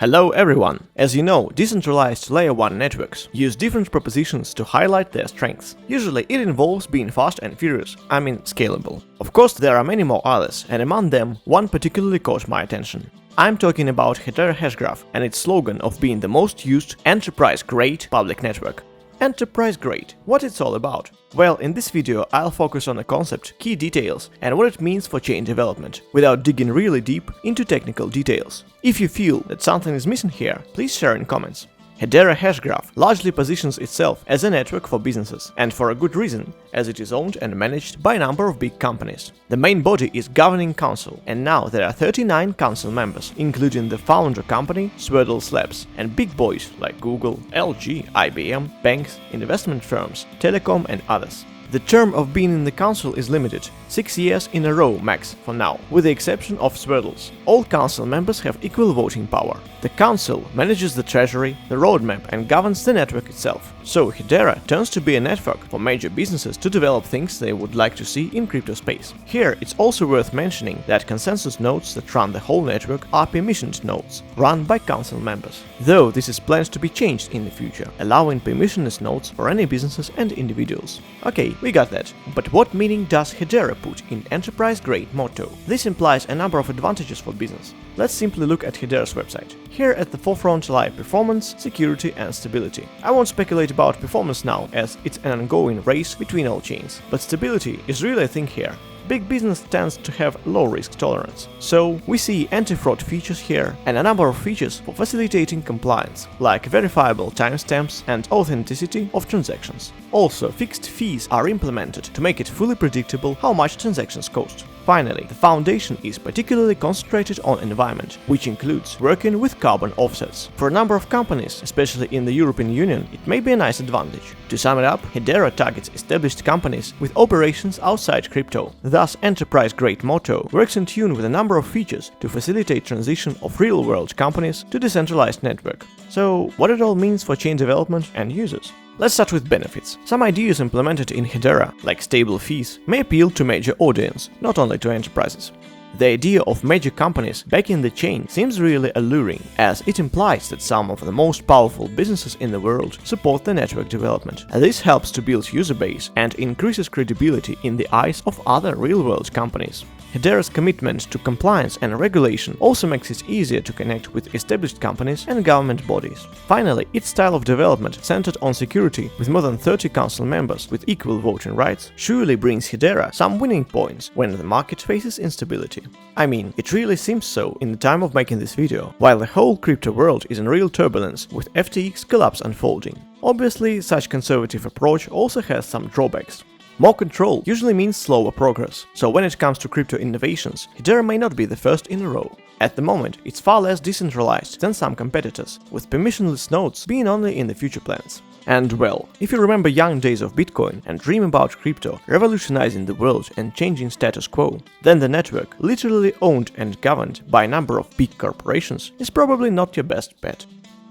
Hello everyone! As you know, decentralized layer 1 networks use different propositions to highlight their strengths. Usually it involves being fast and furious, I mean scalable. Of course there are many more others, and among them one particularly caught my attention. I'm talking about Hedera Hashgraph and its slogan of being the most used enterprise-grade public network. Enterprise-grade, what it's all about? Well, in this video I'll focus on the concept, key details and what it means for chain development, without digging really deep into technical details. If you feel that something is missing here, please share in comments. Hedera Hashgraph largely positions itself as a network for businesses, and for a good reason, as it is owned and managed by a number of big companies. The main body is Governing Council, and now there are 39 council members, including the founder company Swirl Labs, and big boys like Google, LG, IBM, banks, investment firms, telecom and others. The term of being in the council is limited, 6 years in a row max for now, with the exception of Swirls. All council members have equal voting power. The council manages the treasury, the roadmap and governs the network itself. So Hedera turns to be a network for major businesses to develop things they would like to see in crypto space. Here it's also worth mentioning that consensus nodes that run the whole network are permissioned nodes, run by council members. Though this is planned to be changed in the future, allowing permissionless nodes for any businesses and individuals. Okay, we got that. But what meaning does Hedera put in enterprise-grade motto? This implies a number of advantages for business. Let's simply look at Hedera's website. Here at the forefront lie performance, security and stability. I won't speculate about performance now, as it's an ongoing race between all chains, but stability is really a thing here. Big business tends to have low risk tolerance, so we see anti-fraud features here and a number of features for facilitating compliance, like verifiable timestamps and authenticity of transactions. Also, fixed fees are implemented to make it fully predictable how much transactions cost. Finally, the foundation is particularly concentrated on environment, which includes working with carbon offsets. For a number of companies, especially in the European Union, it may be a nice advantage. To sum it up, Hedera targets established companies with operations outside crypto. Thus, enterprise-grade motto works in tune with a number of features to facilitate transition of real-world companies to decentralized network. So, what it all means for chain development and users? Let's start with benefits. Some ideas implemented in Hedera, like stable fees, may appeal to major audience, not only to enterprises. The idea of major companies backing the chain seems really alluring, as it implies that some of the most powerful businesses in the world support the network development. This helps to build user base and increases credibility in the eyes of other real-world companies. Hedera's commitment to compliance and regulation also makes it easier to connect with established companies and government bodies. Finally, its style of development, centered on security, with more than 30 council members with equal voting rights, surely brings Hedera some winning points when the market faces instability. I mean, it really seems so in the time of making this video, while the whole crypto world is in real turbulence with FTX collapse unfolding. Obviously, such conservative approach also has some drawbacks. More control usually means slower progress, so when it comes to crypto innovations, Hedera may not be the first in a row. At the moment, it's far less decentralized than some competitors, with permissionless nodes being only in the future plans. And well, if you remember young days of Bitcoin and dream about crypto revolutionizing the world and changing status quo, then the network, literally owned and governed by a number of big corporations, is probably not your best bet.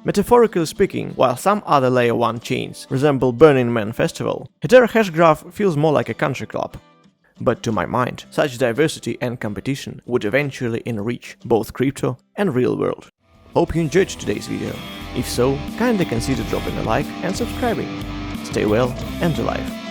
Metaphorically speaking, while some other layer 1 chains resemble Burning Man festival, Hedera Hashgraph feels more like a country club. But to my mind, such diversity and competition would eventually enrich both crypto and real world. Hope you enjoyed today's video. If so, kindly consider dropping a like and subscribing. Stay well and alive.